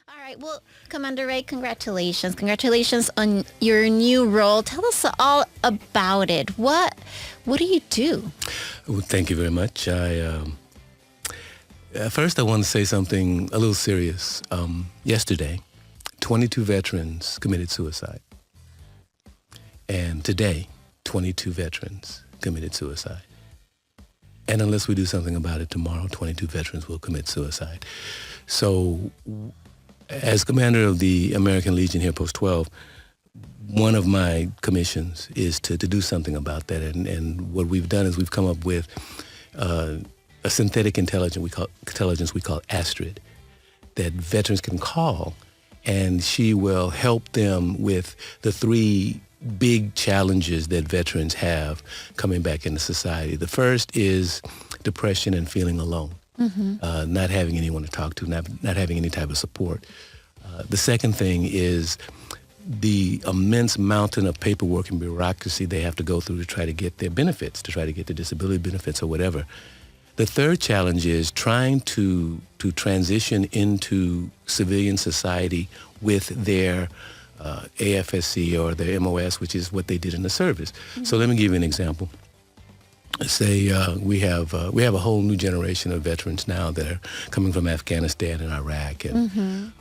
All right. Well, Commander Ray, congratulations. Congratulations on your new role. Tell us all about it. What do you do? Well, thank you very much. First, I want to say something a little serious. Yesterday, 22 veterans committed suicide. And today, 22 veterans committed suicide. And unless we do something about it tomorrow, 22 veterans will commit suicide. So as commander of the American Legion here, Post 12, one of my commissions is to do something about that. And what we've done is we've come up with a synthetic intelligence we call Astrid, that veterans can call, and she will help them with the three big challenges that veterans have coming back into society. The first is depression and feeling alone, not having anyone to talk to, not having any type of support. The second thing is the immense mountain of paperwork and bureaucracy they have to go through to try to get their benefits, to try to get their disability benefits or whatever. The third challenge is trying to transition into civilian society with their AFSC or their MOS, which is what they did in the service. So let me give you an example. Say we have a whole new generation of veterans now that are coming from Afghanistan and Iraq, and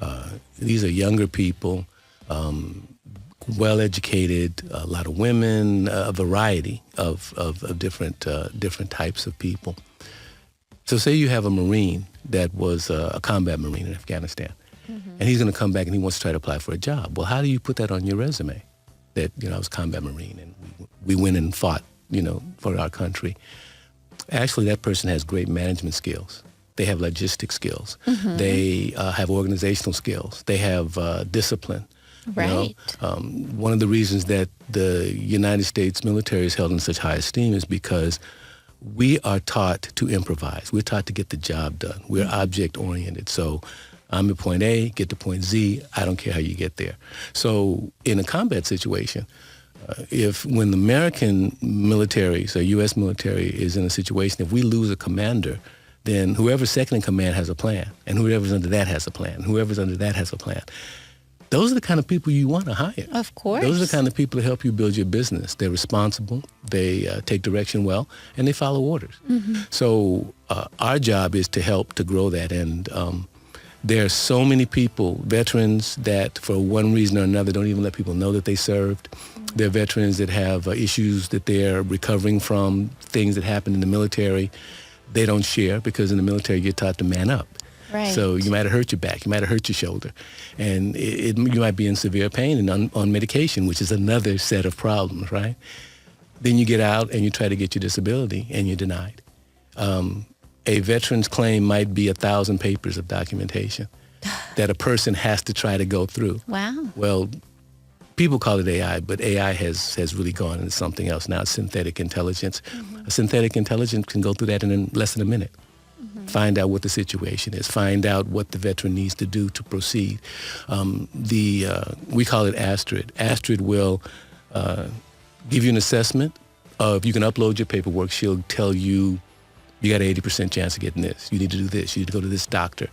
these are younger people, well-educated, a lot of women, a variety of different types of people. So say you have a Marine that was a combat Marine in Afghanistan, and he's going to come back and he wants to try to apply for a job. Well, how do you put that on your resume? That, I was a combat Marine and we went and fought, for our country. Actually, that person has great management skills. They have logistic skills. They have organizational skills. They have discipline. Right. One of the reasons that the United States military is held in such high esteem is because we are taught to improvise. We're taught to get the job done. We're object-oriented. So I'm at point A, get to point Z, I don't care how you get there. So in a combat situation, when the American military, so U.S. military, is in a situation, if we lose a commander, then whoever's second in command has a plan, and whoever's under that has a plan, whoever's under that has a plan. Those are the kind of people you want to hire. Of course. Those are the kind of people that help you build your business. They're responsible, they take direction well, and they follow orders. So our job is to help to grow that, and there are so many people, veterans, that for one reason or another don't even let people know that they served. There are veterans that have issues that they're recovering from, things that happened in the military. They don't share because in the military you're taught to man up. Right. So you might have hurt your back, you might have hurt your shoulder, and you might be in severe pain and on medication, which is another set of problems, right? Then you get out and you try to get your disability and you're denied. A veteran's claim might be 1,000 papers of documentation that a person has to try to go through. Wow. Well, people call it AI, but AI has really gone into something else now. It's synthetic intelligence. A synthetic intelligence can go through that in less than a minute. Find out what the situation is. Find out what the veteran needs to do to proceed. We call it Astrid. Astrid will give you an assessment of, you can upload your paperwork. She'll tell you, you got an 80% chance of getting this. You need to do this. You need to go to this doctor.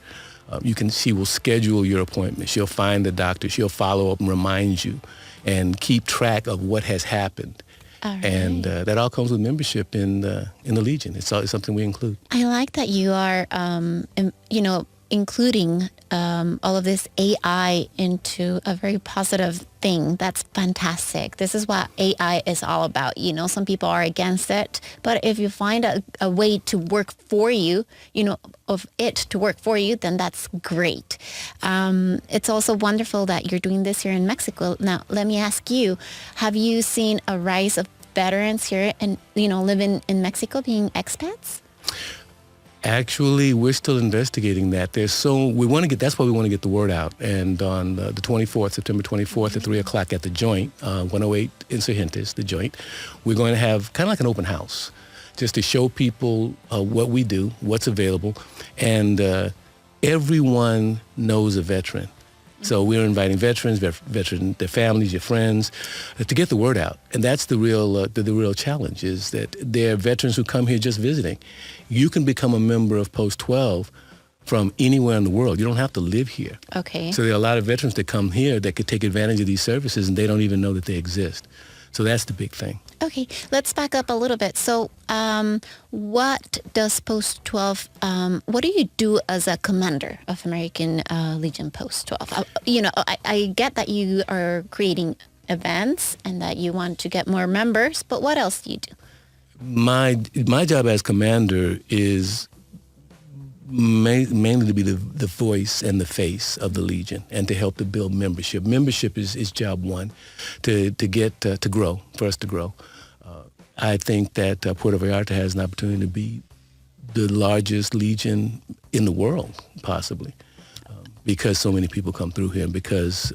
She will schedule your appointment. She'll find the doctor. She'll follow up and remind you and keep track of what has happened. All right. And that all comes with membership in the Legion. It's something we include. I like that you are, including all of this AI into a very positive thing. That's fantastic. This is what AI is all about. Some people are against it, but if you find a way to work for you, of it to work for you, then that's great. It's also wonderful that you're doing this here in Mexico. Now, let me ask you, have you seen a rise of veterans here and, living in Mexico, being expats? Actually, we're still investigating that. That's why we want to get the word out. And on the 24th, September 24th at 3 o'clock at the Joint, 108 Insurgentes, the Joint, we're going to have kind of like an open house, just to show people what we do, what's available. And everyone knows a veteran. So we're inviting veterans, their families, your friends, to get the word out. And that's the real challenge, is that there are veterans who come here just visiting. You can become a member of Post 12 from anywhere in the world. You don't have to live here. Okay. So there are a lot of veterans that come here that could take advantage of these services, and they don't even know that they exist. So that's the big thing. Okay, let's back up a little bit. So what does Post 12, what do you do as a commander of American Legion Post 12? I get that you are creating events and that you want to get more members, but what else do you do? My job as commander is mainly to be the voice and the face of the Legion and to help to build membership. Membership is job one, to grow, for us to grow. I think that Puerto Vallarta has an opportunity to be the largest Legion in the world, possibly, because so many people come through here and because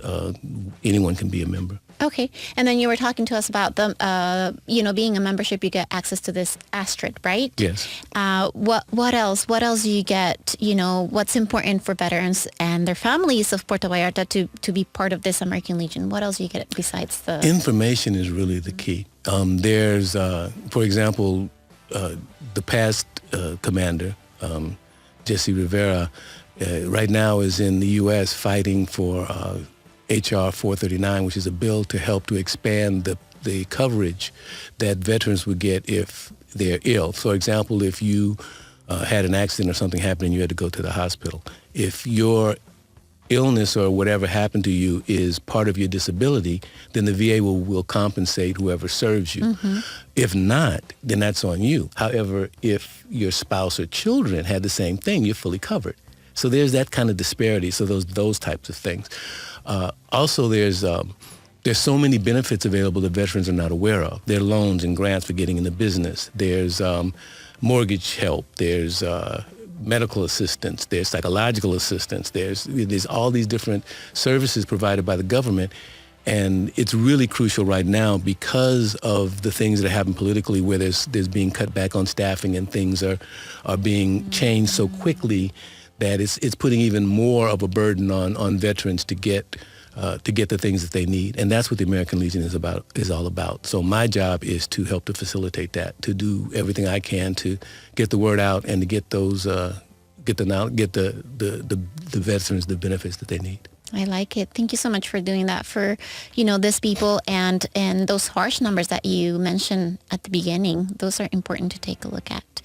anyone can be a member. Okay, and then you were talking to us about being a membership, you get access to this Asphalt, right? Yes. What else? What else do you get? What's important for veterans and their families of Puerto Vallarta to be part of this American Legion? What else do you get besides the... Information is really the key. There's, for example, the past commander, Jessy Ruiz, right now is in the U.S. fighting for H.R. 439, which is a bill to help to expand the coverage that veterans would get if they're ill. For example, if you had an accident or something happened and you had to go to the hospital, if your illness or whatever happened to you is part of your disability, then the VA will compensate whoever serves you. Mm-hmm. If not, then that's on you. However, if your spouse or children had the same thing, you're fully covered. So there's that kind of disparity. So those types of things. Also, there's so many benefits available that veterans are not aware of. There are loans and grants for getting into business. There's mortgage help. There's medical assistance. There's psychological assistance. There's all these different services provided by the government. And it's really crucial right now because of the things that happen politically where there's being cut back on staffing and things are being changed so quickly that it's putting even more of a burden on veterans to get the things that they need. And that's what the American Legion is all about. So my job is to help to facilitate that, to do everything I can to get the word out and to get the veterans the benefits that they need. I like it. Thank you so much for doing that for, these people and those harsh numbers that you mentioned at the beginning. Those are important to take a look at.